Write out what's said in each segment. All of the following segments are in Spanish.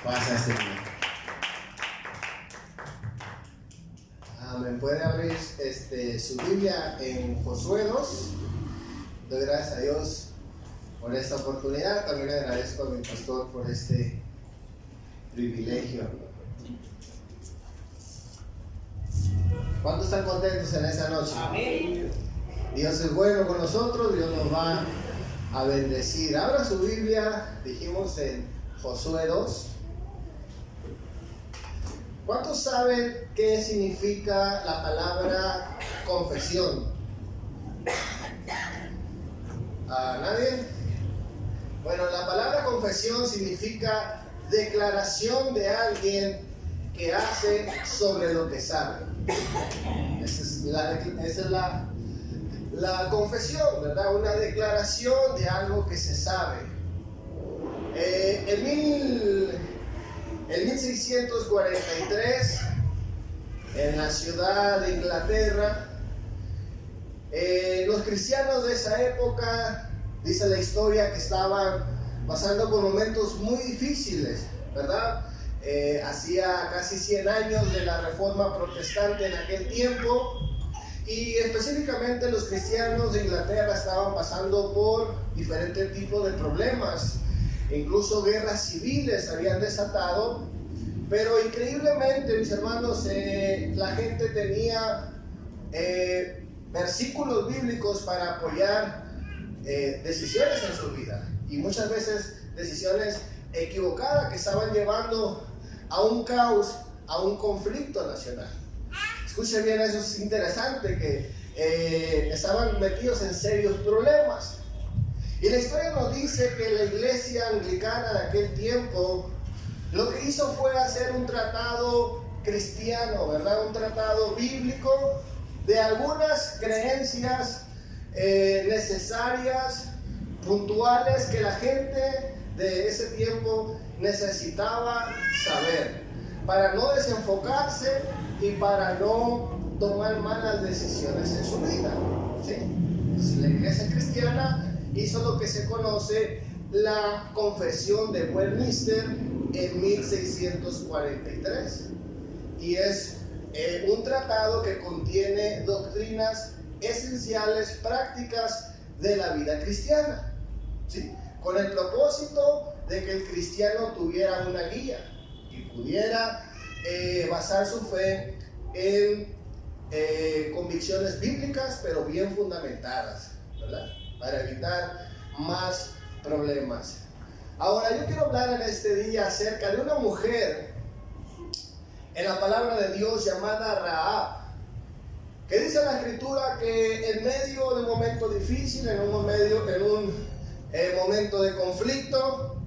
pasa este día. ¿Me puede abrir su Biblia en Josué 2? Doy gracias a Dios por esta oportunidad. También le agradezco a mi pastor por este privilegio. ¿Cuántos están contentos en esta noche? Amén. Dios es bueno con nosotros, Dios nos va a bendecir. Abra su Biblia, dijimos en Josué 2. ¿Cuántos saben qué significa la palabra confesión? ¿Nadie? Bueno, la palabra confesión significa declaración de alguien que hace sobre lo que sabe. Esa es la confesión, ¿verdad? Una declaración de algo que se sabe. En 1643, en la ciudad de Inglaterra, los cristianos de esa época, dice la historia, que estaban pasando por momentos muy difíciles, ¿verdad? Hacía casi 100 años de la Reforma Protestante en aquel tiempo, y específicamente los cristianos de Inglaterra estaban pasando por diferentes tipos de problemas. Incluso guerras civiles habían desatado, pero increíblemente, mis hermanos, la gente tenía versículos bíblicos para apoyar decisiones en su vida, y muchas veces decisiones equivocadas que estaban llevando a un caos, a un conflicto nacional. Escuchen bien, eso es interesante, que estaban metidos en serios problemas. Y la historia nos dice que la iglesia anglicana de aquel tiempo lo que hizo fue hacer un tratado cristiano, ¿verdad? Un tratado bíblico de algunas creencias necesarias, puntuales, que la gente de ese tiempo necesitaba saber para no desenfocarse y para no tomar malas decisiones en su vida, ¿sí? Entonces, la iglesia cristiana hizo lo que se conoce la Confesión de Westminster en 1643, y es un tratado que contiene doctrinas esenciales, prácticas de la vida cristiana, ¿sí? Con el propósito de que el cristiano tuviera una guía y pudiera basar su fe en convicciones bíblicas, pero bien fundamentadas, ¿verdad? Para evitar más problemas. Ahora, yo quiero hablar en este día acerca de una mujer en la palabra de Dios llamada Rahab, que dice la escritura que en medio de un momento difícil, en un momento de conflicto,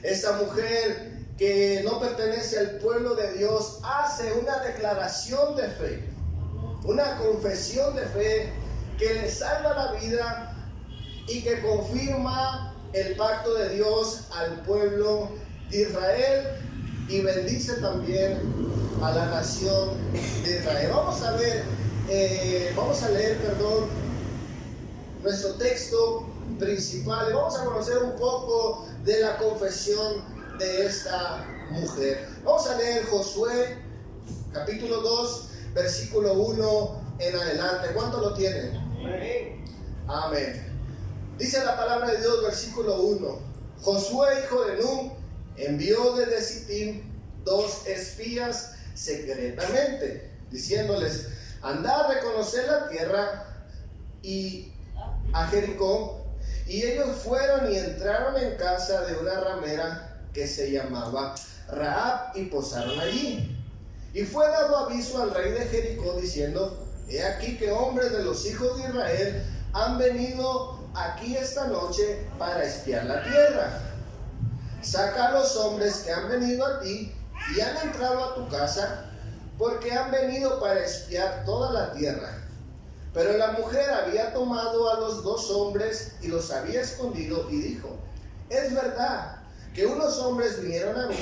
esa mujer que no pertenece al pueblo de Dios hace una declaración de fe, una confesión de fe que le salva la vida y que confirma el pacto de Dios al pueblo de Israel y bendice también a la nación de Israel. Vamos a leer nuestro texto principal, y vamos a conocer un poco de la confesión de esta mujer. Vamos a leer Josué capítulo 2, versículo 1 en adelante. ¿Cuánto lo tienen? Amén. Amén. Dice la palabra de Dios, versículo 1. Josué, hijo de Nun, envió desde Sittim 2 espías secretamente, diciéndoles: andad a reconocer la tierra y a Jericó. Y ellos fueron y entraron en casa de una ramera que se llamaba Rahab y posaron allí. Y fue dado aviso al rey de Jericó diciendo: he aquí que hombres de los hijos de Israel han venido aquí esta noche para espiar la tierra. Saca a los hombres que han venido a ti y han entrado a tu casa, porque han venido para espiar toda la tierra. Pero la mujer había tomado a los 2 hombres y los había escondido, y dijo: es verdad que unos hombres vinieron a mí,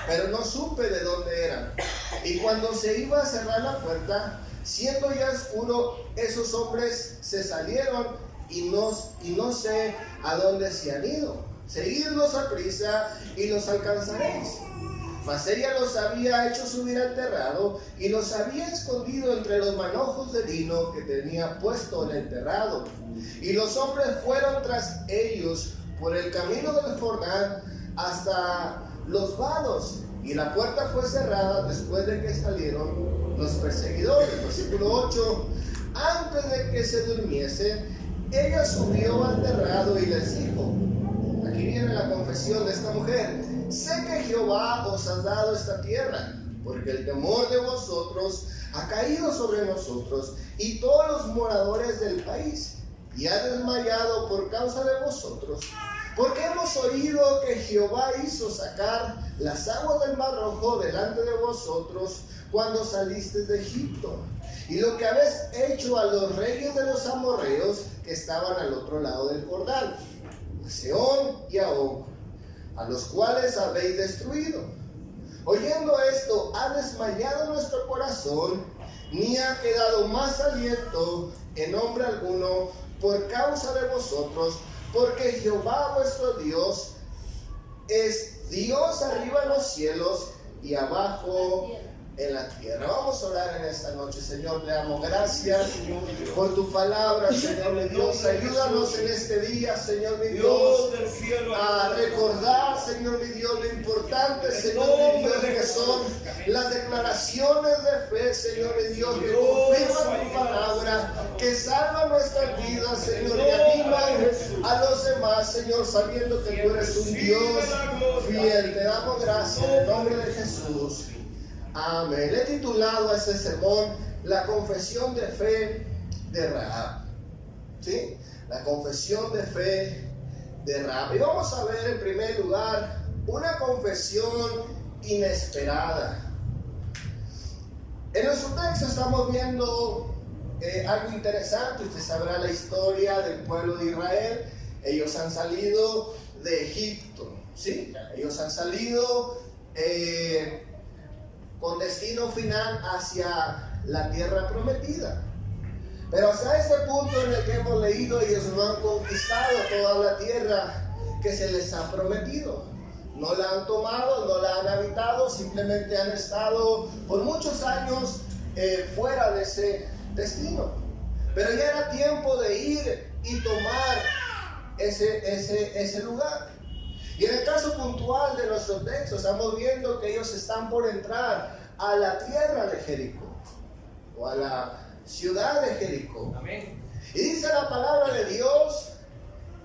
pero no supe de dónde eran. Y cuando se iba a cerrar la puerta, siendo ya oscuro, esos hombres se salieron y no sé a dónde se han ido. Seguidlos a prisa y los alcanzaréis. Mas ella los había hecho subir al terrado y los había escondido entre los manojos de lino que tenía puesto en el terrado. Y los hombres fueron tras ellos por el camino del Jordán hasta los vados, y la puerta fue cerrada después de que salieron los perseguidores. Versículo 8. Antes de que se durmiese, ella subió al terrado y les dijo, aquí viene la confesión de esta mujer: sé que Jehová os ha dado esta tierra, porque el temor de vosotros ha caído sobre nosotros y todos los moradores del país, y ha desmayado por causa de vosotros, porque hemos oído que Jehová hizo sacar las aguas del Mar Rojo delante de vosotros cuando salisteis de Egipto, y lo que habéis hecho a los reyes de los amorreos que estaban al otro lado del Jordán, a Sehón y a Og, a los cuales habéis destruido. Oyendo esto, ha desmayado nuestro corazón, ni ha quedado más aliento en hombre alguno por causa de vosotros, porque Jehová vuestro Dios es Dios arriba en los cielos y abajo en la tierra. Vamos a orar en esta noche. Señor, te damos gracias por tu palabra, Señor mi Dios. Ayúdanos en este día, Señor mi Dios, a recordar, Señor mi Dios, lo importante, Señor mi Dios, que son las declaraciones de fe, Señor mi Dios, que confirman tu palabra, que salvan nuestras vidas, Señor, y animan a los demás, Señor, sabiendo que tú eres un Dios fiel. Te damos gracias en el nombre de Jesús. Amén. Le he titulado a este sermón La confesión de fe de Rahab. ¿Sí? La confesión de fe de Rahab. Y vamos a ver en primer lugar una confesión inesperada. En nuestro texto estamos viendo algo interesante. Usted sabrá la historia del pueblo de Israel. Ellos han salido de Egipto. ¿Sí? Ellos han salido con destino final hacia la tierra prometida. Pero hasta este punto en el que hemos leído, ellos no han conquistado toda la tierra que se les ha prometido. No la han tomado, no la han habitado, simplemente han estado por muchos años fuera de ese destino. Pero ya era tiempo de ir y tomar ese lugar. Y en el caso puntual de nuestro texto, estamos viendo que ellos están por entrar a la tierra de Jericó, o a la ciudad de Jericó. Amén. Y dice la palabra de Dios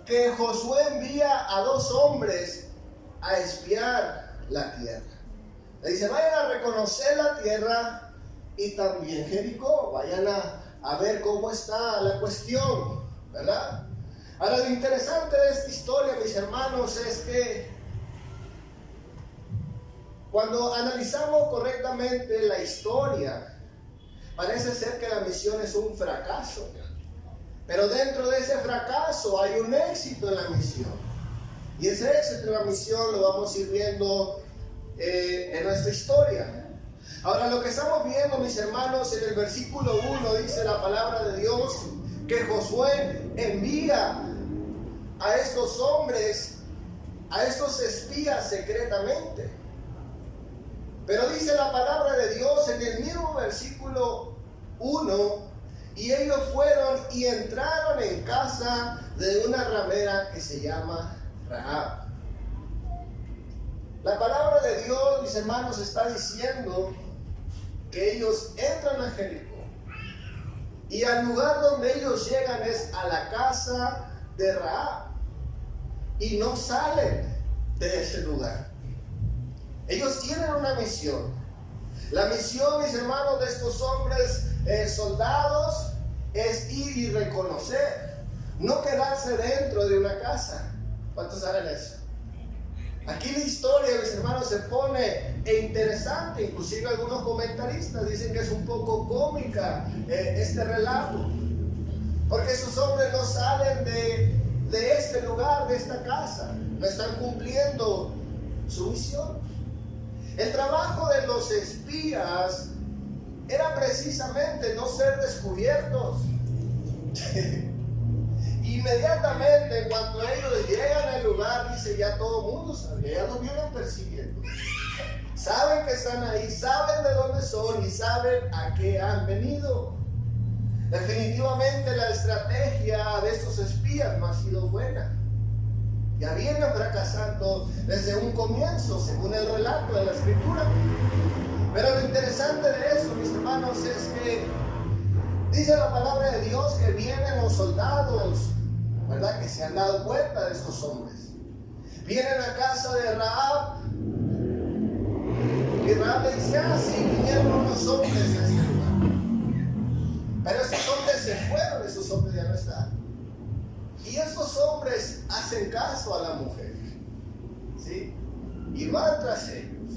que Josué envía a 2 hombres a espiar la tierra. Le dice, vayan a reconocer la tierra y también Jericó, vayan a ver cómo está la cuestión, ¿verdad? Ahora, lo interesante de esta historia, mis hermanos, es que cuando analizamos correctamente la historia, parece ser que la misión es un fracaso. Pero dentro de ese fracaso hay un éxito en la misión. Y ese éxito en la misión lo vamos a ir viendo en nuestra historia. Ahora, lo que estamos viendo, mis hermanos, en el versículo 1 dice la palabra de Dios que Josué envía a estos hombres, a estos espías secretamente. Pero dice la palabra de Dios en el mismo versículo 1, y ellos fueron y entraron en casa de una ramera que se llama Rahab. La palabra de Dios, mis hermanos, está diciendo que ellos entran a Jericó, y al lugar donde ellos llegan es a la casa de Rahab, y no salen de ese lugar. Ellos tienen una misión. La misión, mis hermanos, de estos hombres soldados es ir y reconocer, no quedarse dentro de una casa. ¿Cuántos saben eso? Aquí la historia, mis hermanos, se pone interesante. Inclusive algunos comentaristas dicen que es un poco cómica este relato, porque esos hombres no salen de este lugar, de esta casa. No están cumpliendo su misión. El trabajo de los espías era precisamente no ser descubiertos. Inmediatamente, en cuanto ellos llegan al lugar, dice, ya todo el mundo sabía, ya los vienen persiguiendo. Saben que están ahí, saben de dónde son y saben a qué han venido. Definitivamente la estrategia de estos espías no ha sido buena. Ya vienen fracasando desde un comienzo, según el relato de la Escritura. Pero lo interesante de eso, mis hermanos, es que dice la palabra de Dios que vienen los soldados, ¿verdad? Que se han dado cuenta de estos hombres. Vienen a casa de Rahab. Y Rahab le dice, sí, vinieron unos hombres a este lugar. Pero esos hombres se fueron, esos hombres ya no están. Y esos hombres hacen caso a la mujer, ¿sí? Y van tras ellos.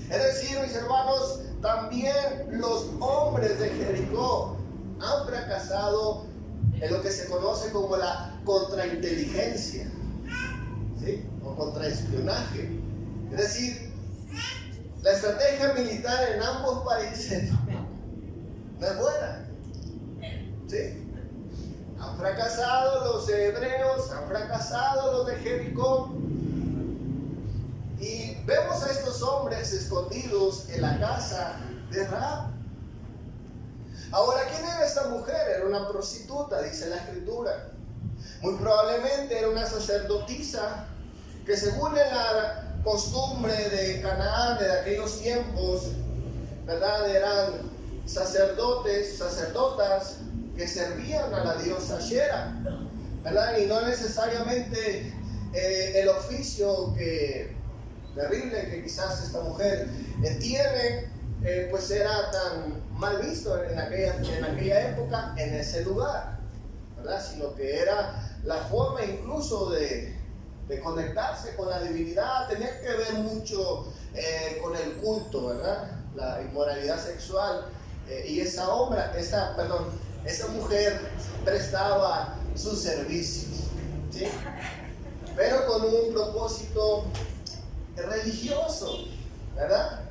Es decir, mis hermanos, también los hombres de Jericó han fracasado en lo que se conoce como la contrainteligencia, ¿sí? O contraespionaje. Es decir, la estrategia militar en ambos países no es buena, ¿sí? Han fracasado los hebreos, han fracasado los de Jericó. Y vemos a estos hombres escondidos en la casa de Rahab. Ahora, ¿quién era esta mujer? Era una prostituta, dice la Escritura. Muy probablemente era una sacerdotisa que, según la costumbre de Canaán de aquellos tiempos, ¿verdad? Eran sacerdotes, sacerdotas que servían a la diosa Ashera, ¿verdad? Y no necesariamente el oficio terrible que quizás esta mujer tiene, pues era tan mal visto en aquella época, en ese lugar, ¿verdad? Sino que era la forma incluso de conectarse con la divinidad. Tenía que ver mucho con el culto, ¿verdad? La inmoralidad sexual. Y esa mujer prestaba sus servicios, ¿sí? Pero con un propósito religioso, ¿verdad?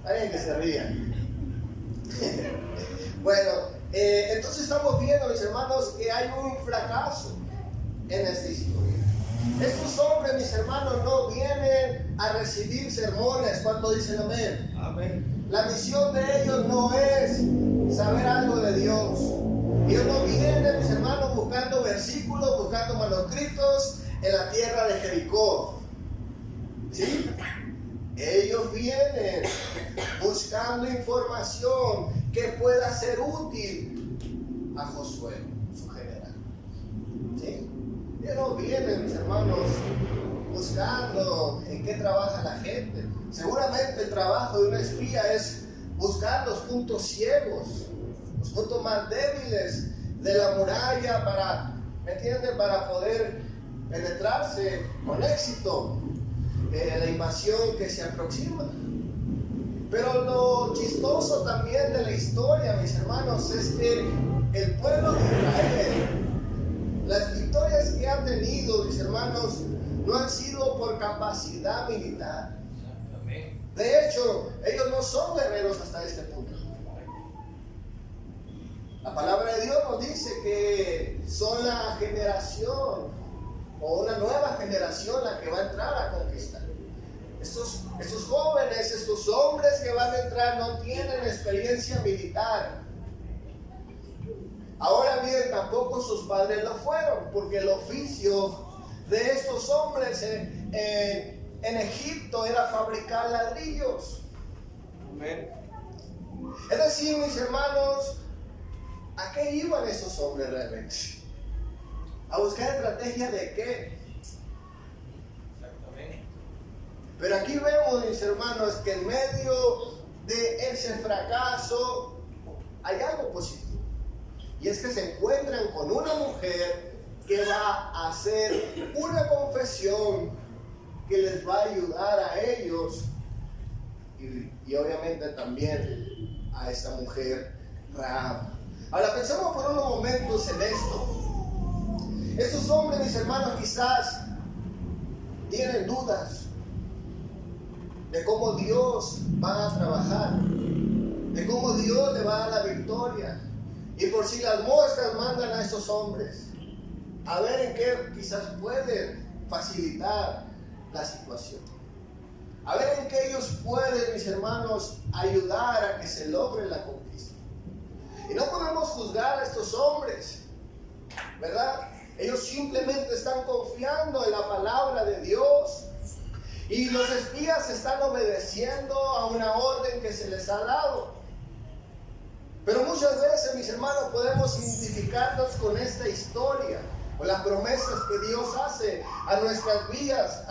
Alguien que se ría. Bueno, entonces estamos viendo, mis hermanos, que hay un fracaso en esta historia. Estos hombres, mis hermanos, no vienen a recibir sermones. ¿Cuánto dicen amén? Amén. La misión de ellos no es saber algo de Dios. Ellos no vienen, mis hermanos, buscando versículos, buscando manuscritos en la tierra de Jericó, ¿sí? Ellos vienen buscando información que pueda ser útil a Josué, su general, ¿sí? Ellos no vienen, mis hermanos, buscando en qué trabaja la gente. Seguramente el trabajo de un espía es buscar los puntos ciegos, los puntos más débiles de la muralla para, ¿me entienden?, para poder penetrarse con éxito en la invasión que se aproxima. Pero lo chistoso también de la historia, mis hermanos, es que el pueblo de Israel, las victorias que ha tenido, mis hermanos, no han sido por capacidad militar. De hecho, ellos no son guerreros hasta este punto. La palabra de Dios nos dice que son la generación o una nueva generación la que va a entrar a conquistar. Estos jóvenes, estos hombres que van a entrar no tienen experiencia militar. Ahora bien, tampoco sus padres lo fueron, porque el oficio de estos hombres en Egipto era fabricar ladrillos. Amén. Es decir, mis hermanos, ¿a qué iban esos hombres realmente? ¿A buscar estrategia de qué? Exactamente. Pero aquí vemos, mis hermanos, que en medio de ese fracaso hay algo positivo. Y es que se encuentran con una mujer que va a hacer una confesión que les va a ayudar a ellos y obviamente también a esta mujer Rahab. Ahora pensemos por unos momentos en esto. Estos hombres, mis hermanos, quizás tienen dudas de cómo Dios va a trabajar, de cómo Dios le va a dar la victoria. Y por si las moscas mandan a estos hombres a ver en qué quizás pueden facilitar la situación. a ver en qué ellos pueden, mis hermanos, ayudar a que se logre la conquista. Y no podemos juzgar a estos hombres, ¿verdad? Ellos simplemente están confiando en la palabra de Dios. Y los espías están obedeciendo a una orden que se les ha dado. Pero muchas veces, mis hermanos, podemos identificarnos con esta historia, con las promesas que Dios hace a nuestras vidas,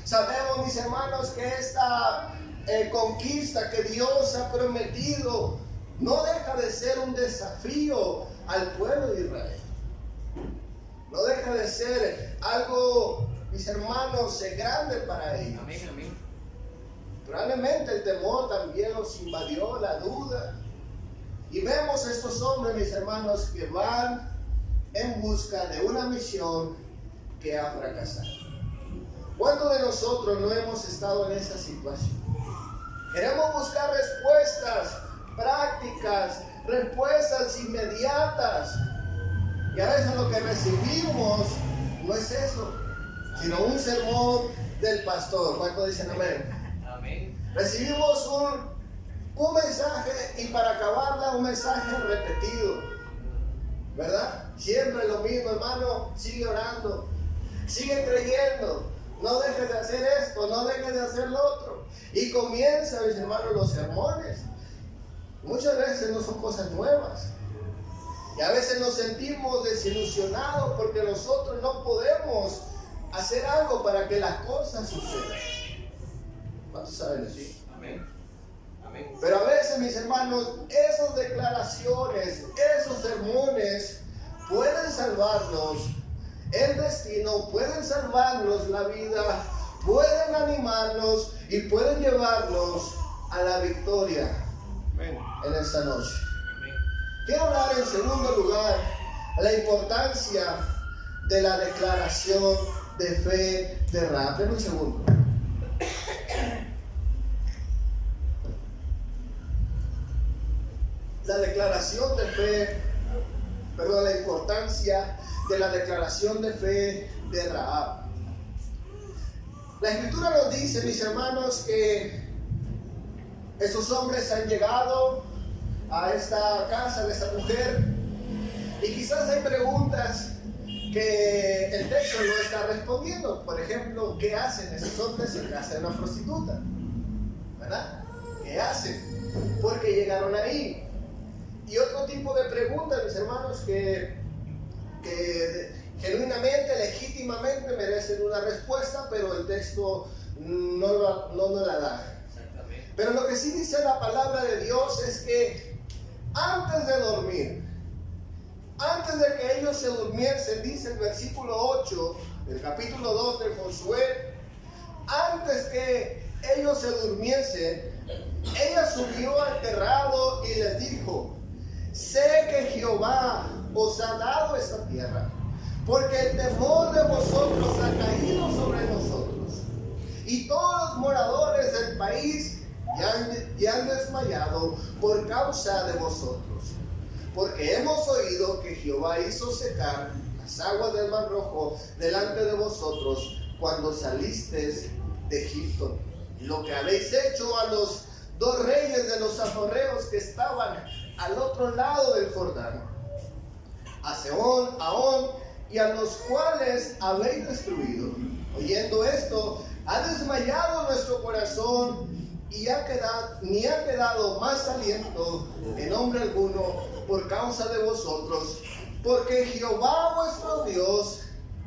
Sabemos, mis hermanos, que esta conquista que Dios ha prometido no deja de ser un desafío al pueblo de Israel. No deja de ser algo, mis hermanos, grande para ellos. Amén, amén. Probablemente el temor también los invadió, la duda. Y vemos a estos hombres, mis hermanos, que van en busca de una misión que ha fracasado. ¿Cuántos de nosotros no hemos estado en esa situación? Queremos buscar respuestas prácticas, respuestas inmediatas. Y a veces lo que recibimos no es eso, sino un sermón del pastor. ¿Cuántos dicen amén? Amén. Recibimos un mensaje y para acabarla un mensaje repetido, ¿verdad? Siempre lo mismo, hermano. Sigue orando, sigue creyendo, no dejes de hacer esto, no dejes de hacer lo otro. Y comienza, mis hermanos, los sermones. Muchas veces no son cosas nuevas. Y a veces nos sentimos desilusionados porque nosotros no podemos hacer algo para que las cosas sucedan. ¿Cuántos saben eso? Amén. Amén. Pero a veces, mis hermanos, esas declaraciones, esos sermones pueden salvarnos el destino, pueden salvarnos la vida, pueden animarnos y pueden llevarnos a la victoria en esta noche. Quiero hablar en segundo lugar la importancia de la declaración de fe de Rahab. En un segundo. La declaración de fe, la importancia de la declaración de fe de Rahab. La Escritura nos dice, mis hermanos, que esos hombres han llegado a esta casa de esta mujer y quizás hay preguntas que el texto no está respondiendo. Por ejemplo, ¿qué hacen esos hombres en casa de una prostituta? ¿Verdad? ¿Qué hacen? ¿Por qué llegaron ahí? Y otro tipo de preguntas, mis hermanos, que genuinamente, legítimamente merecen una respuesta, pero el texto no nos la da. Pero lo que sí dice la palabra de Dios es que antes de dormir, antes de que ellos se durmiesen, dice el versículo 8 del capítulo 2 de Josué, antes que ellos se durmiesen, ella subió al terrado y les dijo: sé que Jehová os ha dado esta tierra, porque el temor de vosotros ha caído sobre nosotros, y todos los moradores del país ya han desmayado por causa de vosotros, porque hemos oído que Jehová hizo secar las aguas del Mar Rojo delante de vosotros cuando salisteis de Egipto, y lo que habéis hecho a los dos reyes de los amorreos que estaban al otro lado del Jordán, a Sehón, a On, y a los cuales habéis destruido. Oyendo esto, ha desmayado nuestro corazón y ni ha quedado más aliento en hombre alguno por causa de vosotros, porque Jehová vuestro Dios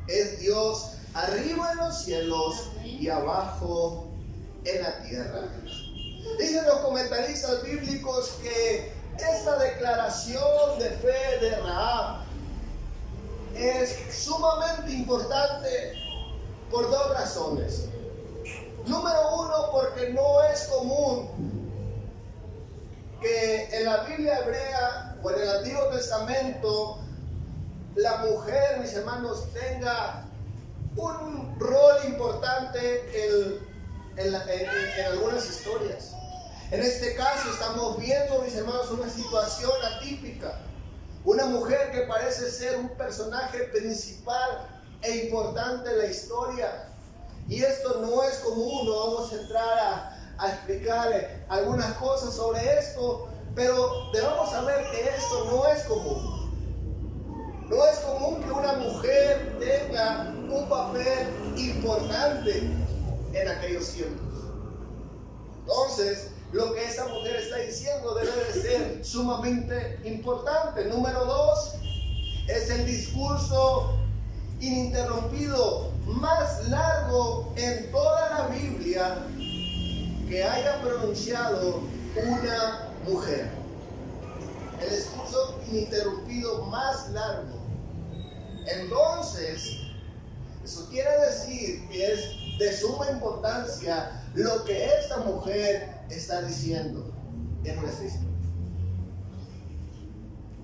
es Dios arriba en los cielos y abajo en la tierra. Dicen los comentaristas bíblicos que esta declaración de fe de Rahab es sumamente importante por dos razones. Número uno, porque no es común que en la Biblia hebrea o en el Antiguo Testamento la mujer, mis hermanos, tenga un rol importante en algunas historias. En este caso estamos viendo, mis hermanos, una situación atípica. Una mujer que parece ser un personaje principal e importante en la historia. Y esto no es común, no vamos a entrar a explicar algunas cosas sobre esto, pero debemos saber que esto no es común. No es común que una mujer tenga un papel importante en aquellos tiempos. Entonces, lo que esa mujer está diciendo debe de ser sumamente importante. Número 2, es el discurso ininterrumpido más largo en toda la Biblia que haya pronunciado una mujer. El discurso ininterrumpido más largo. Entonces, eso quiere decir que es de suma importancia lo que esta mujer está diciendo en nuestra historia.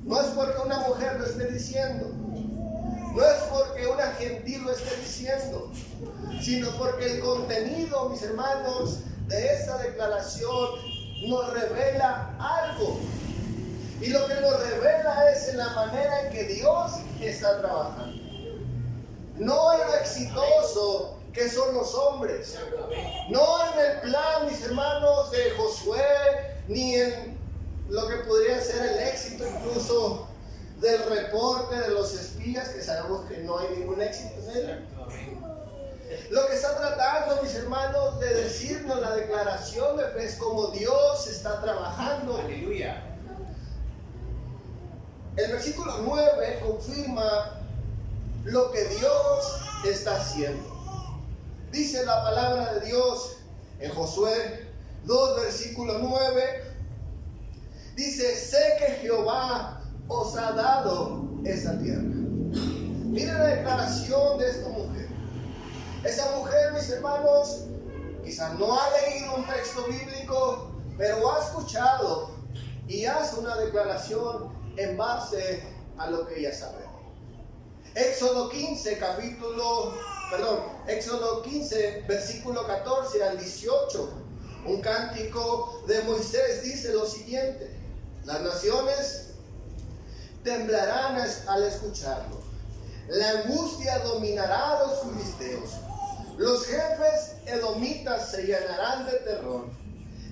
No es porque una mujer lo esté diciendo, no es porque una gentil lo esté diciendo, sino porque el contenido, mis hermanos, de esta declaración nos revela algo. Y lo que nos revela es en la manera en que Dios está trabajando. No en lo exitoso que son los hombres, no en el plan, mis hermanos, de Josué, ni en lo que podría ser el éxito incluso del reporte de los espías, que sabemos que no hay ningún éxito en él. Lo que está tratando, mis hermanos, de decirnos la declaración de fe es cómo Dios está trabajando. Aleluya. El versículo 9 confirma lo que Dios está haciendo. Dice la palabra de Dios en Josué 2, versículo 9. Dice, sé que Jehová os ha dado esa tierra. Miren la declaración de esta mujer. Esa mujer, mis hermanos, quizás no ha leído un texto bíblico, pero ha escuchado y hace una declaración en base a lo que ella sabe. Éxodo 15, versículo 14 al 18. Un cántico de Moisés dice lo siguiente: las naciones temblarán al escucharlo. La angustia dominará a los filisteos. Los jefes edomitas se llenarán de terror.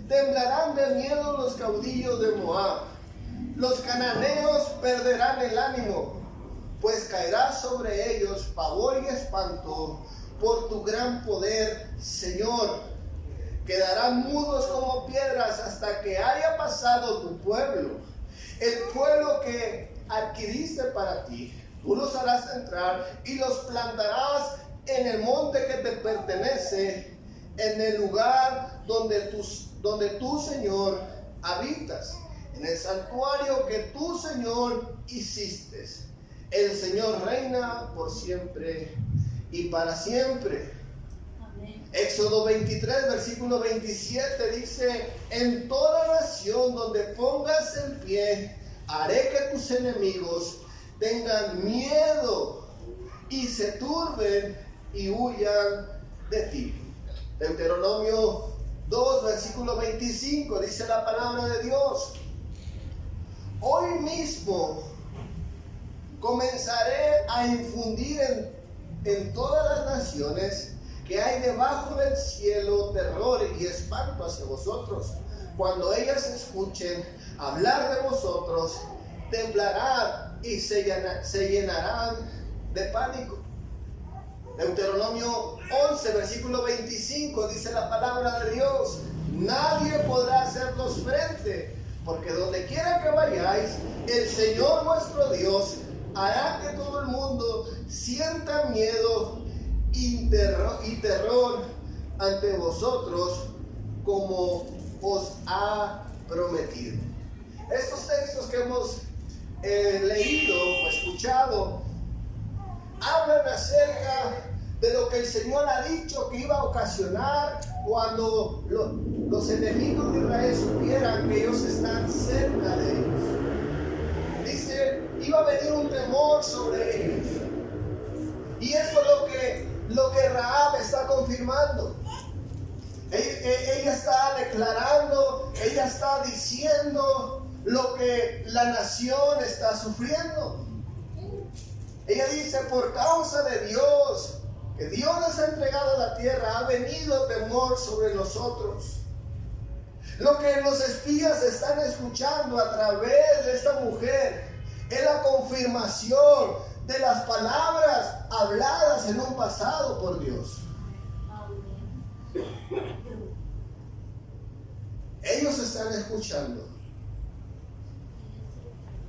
Temblarán de miedo los caudillos de Moab. Los cananeos perderán el ánimo, pues caerá sobre ellos pavor y espanto por tu gran poder, Señor. Quedarán mudos como piedras hasta que haya pasado tu pueblo, el pueblo que adquiriste para ti. Tú los harás entrar y los plantarás en el monte que te pertenece, en el lugar donde tú, Señor, habitas, en el santuario que tú, Señor, hiciste. El Señor reina por siempre y para siempre. Amén. Éxodo 23, versículo 27 dice: en toda nación donde pongas el pie, haré que tus enemigos tengan miedo y se turben y huyan de ti. Deuteronomio 2, versículo 25 dice la palabra de Dios: hoy mismo comenzaré a infundir en todas las naciones que hay debajo del cielo terror y espanto hacia vosotros. Cuando ellas escuchen hablar de vosotros, temblarán y se llenarán de pánico. Deuteronomio 11, versículo 25 dice la palabra de Dios: nadie podrá hacernos frente, porque donde quiera que vayáis, el Señor vuestro Dios hará que todo el mundo sienta miedo y terror ante vosotros, como os ha prometido. Estos textos que hemos leído o escuchado hablan acerca de lo que el Señor ha dicho que iba a ocasionar cuando los enemigos de Israel supieran que ellos están cerca de ellos. Dice, iba a venir un temor sobre ellos. Y eso es lo que Rahab está confirmando. Ella está declarando, ella está diciendo lo que la nación está sufriendo. Ella dice, por causa de Dios que que Dios nos ha entregado la tierra, ha venido temor sobre nosotros. Lo que los espías están escuchando a través de esta mujer es la confirmación de las palabras habladas en un pasado por Dios. Ellos están escuchando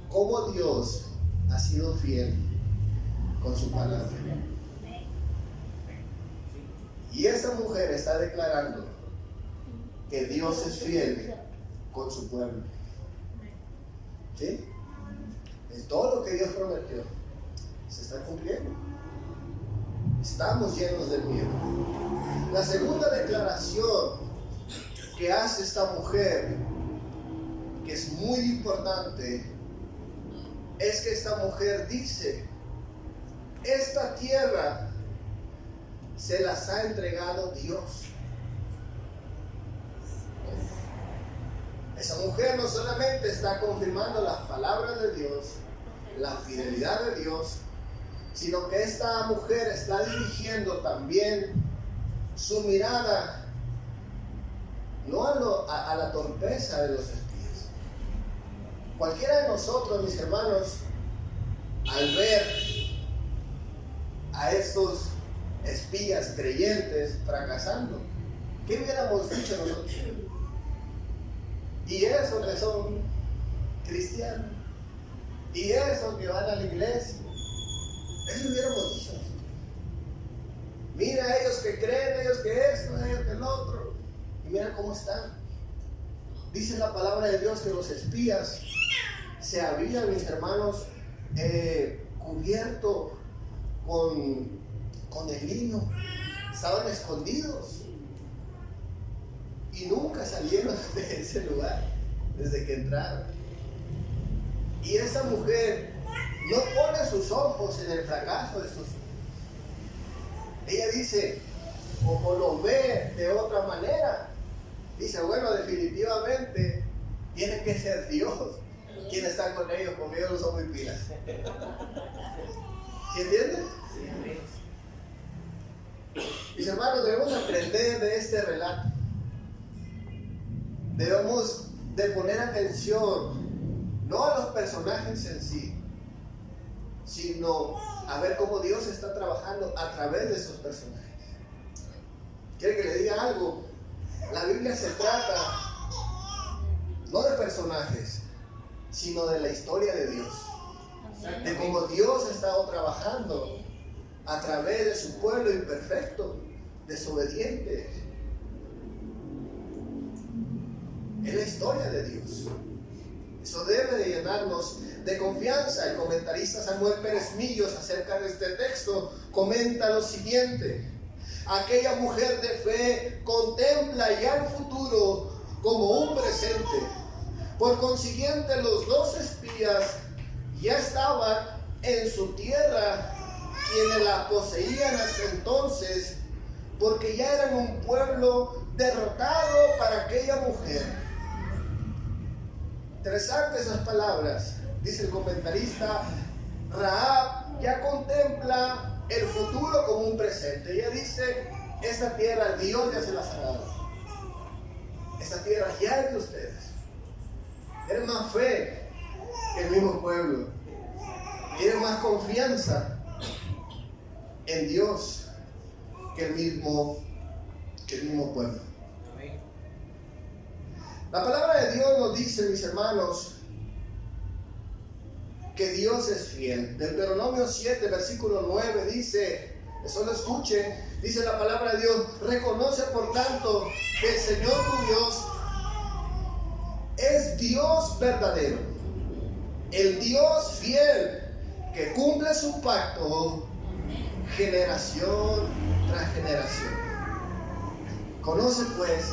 cómo Dios ha sido fiel con su palabra. Y esa mujer está declarando que Dios es fiel con su pueblo. ¿Sí? Es todo lo que Dios prometió se está cumpliendo. Estamos llenos de miedo. La segunda declaración que hace esta mujer, que es muy importante, es que esta mujer dice: esta tierra se las ha entregado Dios. Esa mujer no solamente está confirmando las palabras de Dios, la fidelidad de Dios, sino que esta mujer está dirigiendo también su mirada no a la torpeza de los espías. Cualquiera de nosotros, mis hermanos, al ver a estos espías creyentes fracasando, ¿qué hubiéramos dicho nosotros? Y esos que son cristianos, y esos que van a la iglesia, eso hubiéramos dicho. Mira, ellos que creen, ellos que esto, ellos que el otro, y mira cómo están. Dice la palabra de Dios que los espías se habían, mis hermanos, cubierto con el lino, estaban escondidos y nunca salieron de ese lugar desde que entraron. Y esa mujer no pone sus ojos en el fracaso de sus hijos. Ella dice, o lo ve de otra manera, dice: bueno, definitivamente tiene que ser Dios quien está con ellos, porque ellos no son muy pilas. ¿Sí entienden? Mis hermanos, debemos aprender de este relato. Debemos de poner atención no a los personajes en sí, sino a ver cómo Dios está trabajando a través de esos personajes. ¿Quiere que le diga algo? La Biblia se trata no de personajes, sino de la historia de Dios, de cómo Dios ha estado trabajando a través de su pueblo imperfecto, desobediente. Es la historia de Dios. Eso debe de llenarnos de confianza. El comentarista Samuel Pérez Millos, acerca de este texto, comenta lo siguiente: aquella mujer de fe contempla ya el futuro como un presente. Por consiguiente, los dos espías ya estaban en su tierra, quienes la poseían hasta entonces, porque ya eran un pueblo derrotado para aquella mujer. Interesantes esas palabras. Dice el comentarista: Rahab ya contempla el futuro como un presente. Ella dice: esta tierra Dios ya se las ha dado. Esta tierra ya es de ustedes. Tienen más fe que el mismo pueblo. Tienen más confianza en Dios que el mismo pueblo. La palabra de Dios nos dice, mis hermanos, que Dios es fiel. Deuteronomio 7, versículo 9 dice, eso lo escuche, dice la palabra de Dios: reconoce por tanto que el Señor tu Dios es Dios verdadero, el Dios fiel, que cumple su pacto generación tras generación. Conoce pues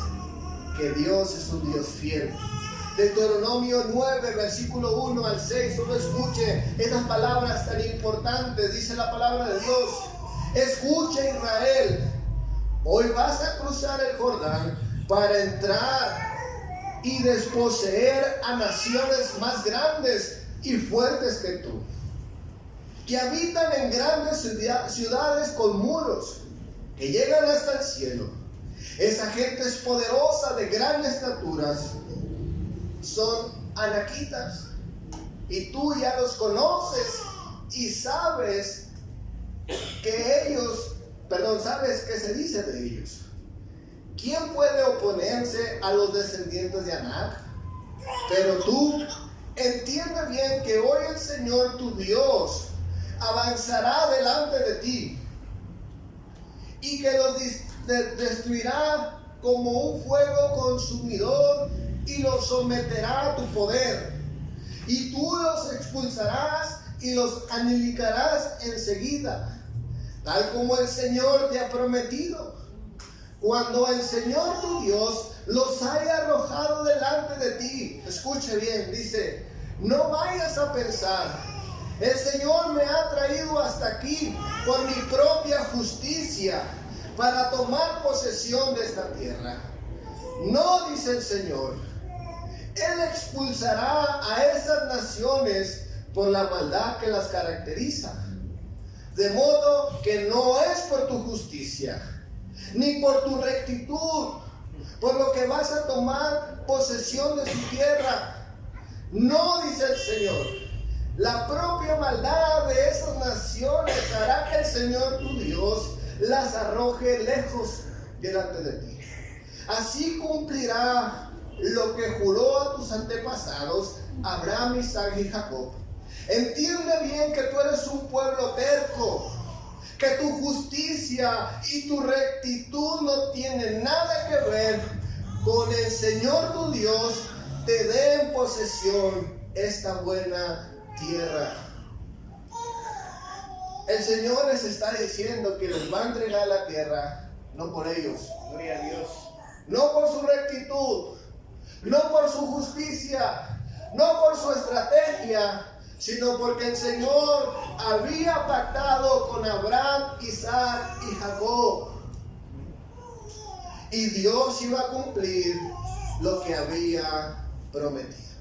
que Dios es un Dios fiel. Deuteronomio 9, versículo 1 al 6, solo escuche estas palabras tan importantes. Dice la palabra de Dios: escucha, Israel, hoy vas a cruzar el Jordán para entrar y desposeer a naciones más grandes y fuertes que tú, que habitan en grandes ciudades con muros, que llegan hasta el cielo. Esa gente es poderosa, de grandes estaturas, son anaquitas. Y tú ya los conoces y sabes sabes qué se dice de ellos. ¿Quién puede oponerse a los descendientes de Anac? Pero tú entiende bien que hoy el Señor tu Dios avanzará delante de ti y que los destruirá como un fuego consumidor y los someterá a tu poder. Y tú los expulsarás y los aniquilarás enseguida, tal como el Señor te ha prometido. Cuando el Señor tu Dios los haya arrojado delante de ti, escuche bien, dice, no vayas a pensar, el Señor me ha traído hasta aquí por mi propia justicia para tomar posesión de esta tierra. No, dice el Señor, Él expulsará a esas naciones por la maldad que las caracteriza. De modo que no es por tu justicia, ni por tu rectitud, por lo que vas a tomar posesión de su tierra. No, dice el Señor, la propia maldad de esas naciones hará que el Señor tu Dios las arroje lejos delante de ti. Así cumplirá lo que juró a tus antepasados, Abraham, Isaac y Jacob. Entiende bien que tú eres un pueblo terco, que tu justicia y tu rectitud no tienen nada que ver con el Señor tu Dios te dé en posesión esta buena tierra. El Señor les está diciendo que les va a entregar la tierra, no por ellos, Gloria a Dios. no por su rectitud, no por su justicia, no por su estrategia, sino porque el Señor había pactado con Abraham, Isaac y Jacob. Y Dios iba a cumplir lo que había prometido.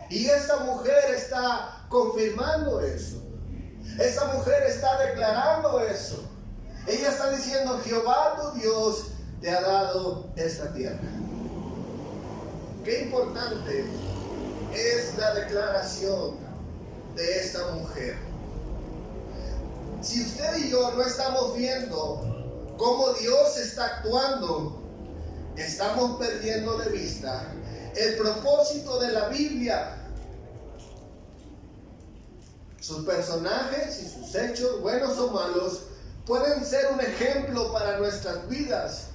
Y esta mujer está confirmando eso. Esta mujer está declarando eso. Ella está diciendo, Jehová tu Dios te ha dado esta tierra. Qué importante es la declaración de esta mujer. Si usted y yo no estamos viendo cómo Dios está actuando, estamos perdiendo de vista el propósito de la Biblia. Sus personajes y sus hechos, buenos o malos, pueden ser un ejemplo para nuestras vidas,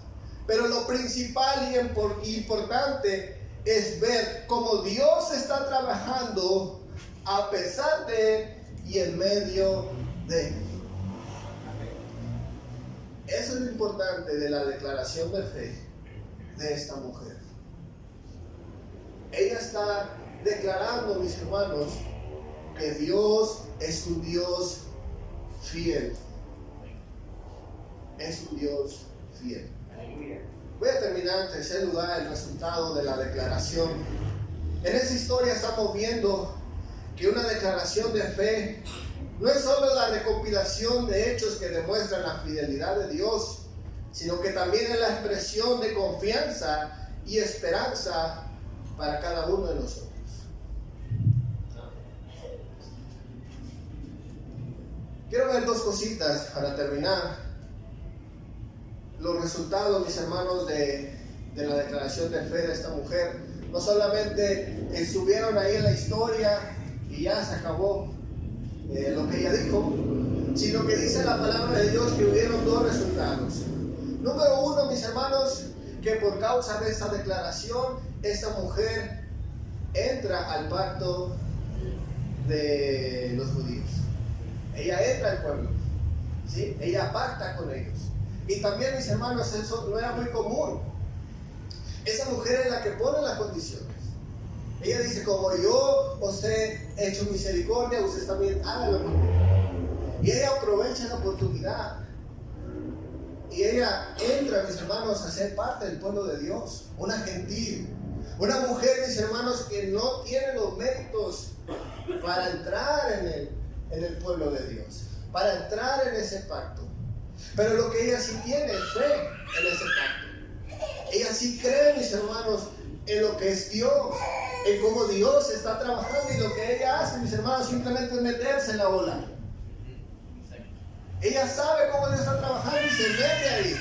pero lo principal y importante es ver cómo Dios está trabajando a pesar de y en medio de. Eso es lo importante de la declaración de fe de esta mujer. Ella está declarando, mis hermanos, que Dios es un Dios fiel. Es un Dios fiel. Voy a terminar en tercer lugar el resultado de la declaración. En esta historia estamos viendo que una declaración de fe no es solo la recopilación de hechos que demuestran la fidelidad de Dios, sino que también es la expresión de confianza y esperanza para cada uno de nosotros. Quiero ver dos cositas para terminar. Los resultados, mis hermanos, de la declaración de fe de esta mujer. No solamente estuvieron ahí en la historia y ya se acabó lo que ella dijo, sino que dice la palabra de Dios que hubieron dos resultados. Número uno, mis hermanos, que por causa de esta declaración, esta mujer entra al pacto de los judíos. Ella entra al pueblo, ¿sí? Ella pacta con ellos. Y también, mis hermanos, eso no era muy común. Esa mujer es la que pone las condiciones. Ella dice, como yo os he hecho misericordia, ustedes también háganlo conmigo. Y ella aprovecha la oportunidad. Y ella entra, mis hermanos, a ser parte del pueblo de Dios. Una gentil. Una mujer, mis hermanos, que no tiene los méritos para entrar en el pueblo de Dios. Para entrar en ese pacto. Pero lo que ella sí tiene es fe en ese pacto. Ella sí cree, mis hermanos, en lo que es Dios, en cómo Dios está trabajando, y lo que ella hace, mis hermanos, simplemente es meterse en la ola. Ella sabe cómo Dios está trabajando y se mete ahí.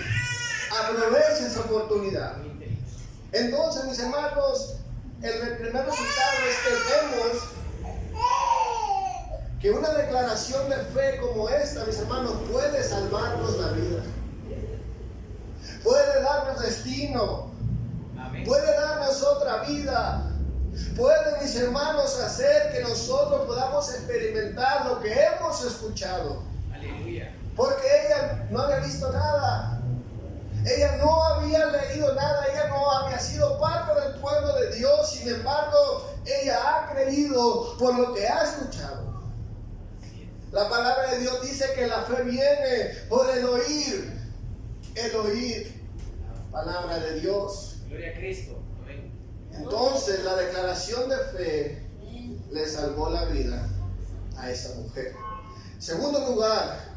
Aprovecha esa oportunidad. Entonces, mis hermanos, el primer resultado es que vemos que una declaración de fe como esta, mis hermanos, puede salvarnos la vida. Puede darnos destino. Amén. Puede darnos otra vida. Puede, mis hermanos, hacer que nosotros podamos experimentar lo que hemos escuchado. Aleluya. Porque ella no había visto nada. Ella no había leído nada. Ella no había sido parte del pueblo de Dios. Sin embargo, ella ha creído por lo que ha escuchado. La palabra de Dios dice que la fe viene por el oír. El oír. Palabra de Dios. Gloria a Cristo. Amén. Entonces, la declaración de fe le salvó la vida a esa mujer. En segundo lugar,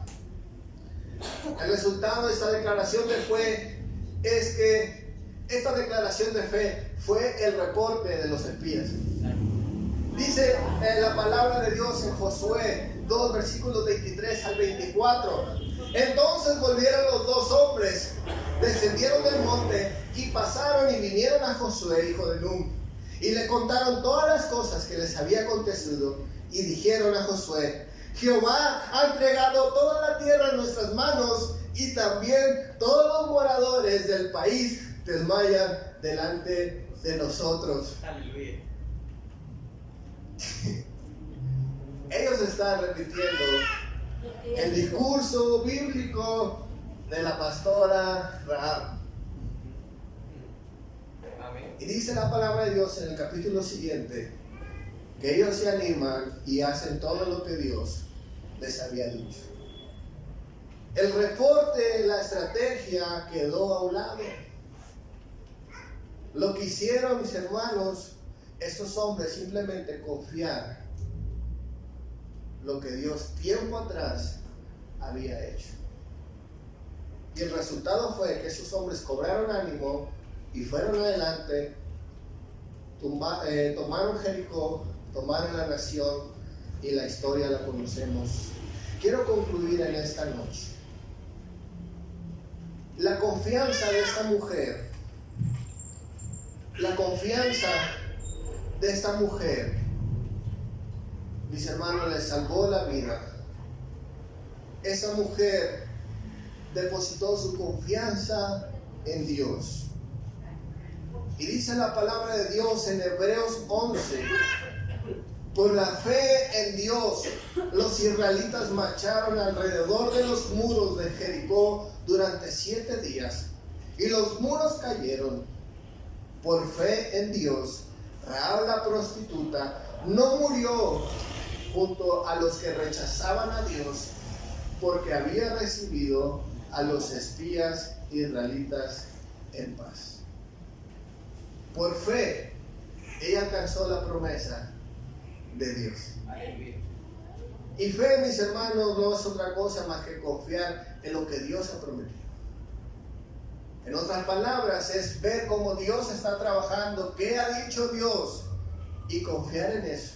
el resultado de esta declaración de fe es que esta declaración de fe fue el reporte de los espías. Dice la palabra de Dios en Josué 2, versículos 23 al 24. Entonces volvieron los dos hombres, descendieron del monte y pasaron y vinieron a Josué, hijo de Nun, y le contaron todas las cosas que les había acontecido, y dijeron a Josué: Jehová ha entregado toda la tierra en nuestras manos, y también todos los moradores del país desmayan delante de nosotros. Aleluya. Ellos están repitiendo el discurso bíblico de la pastora Rahab. Amén. Y dice la palabra de Dios en el capítulo siguiente que ellos se animan y hacen todo lo que Dios les había dicho. El reporte, la estrategia quedó a un lado. Lo que hicieron, mis hermanos, estos hombres, simplemente confiar lo que Dios tiempo atrás había hecho. Y el resultado fue que esos hombres cobraron ánimo y fueron adelante, tomaron Jericó, tomaron la nación, y la historia la conocemos. Quiero concluir en esta noche. La confianza de esta mujer, mis hermanos, le salvó la vida. Esa mujer depositó su confianza en Dios. Y dice la palabra de Dios en Hebreos 11: por la fe en Dios, los israelitas marcharon alrededor de los muros de Jericó durante 7 días, y los muros cayeron. Por fe en Dios, Rahab la prostituta no murió junto a los que rechazaban a Dios, porque había recibido a los espías israelitas en paz. Por fe, ella alcanzó la promesa de Dios. Aleluya. Y fe, mis hermanos, no es otra cosa más que confiar en lo que Dios ha prometido. En otras palabras, es ver cómo Dios está trabajando, qué ha dicho Dios, y confiar en eso,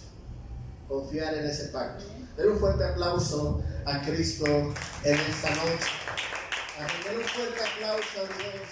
confiar en ese pacto. Den un fuerte aplauso a Cristo en esta noche. Den un fuerte aplauso a Dios.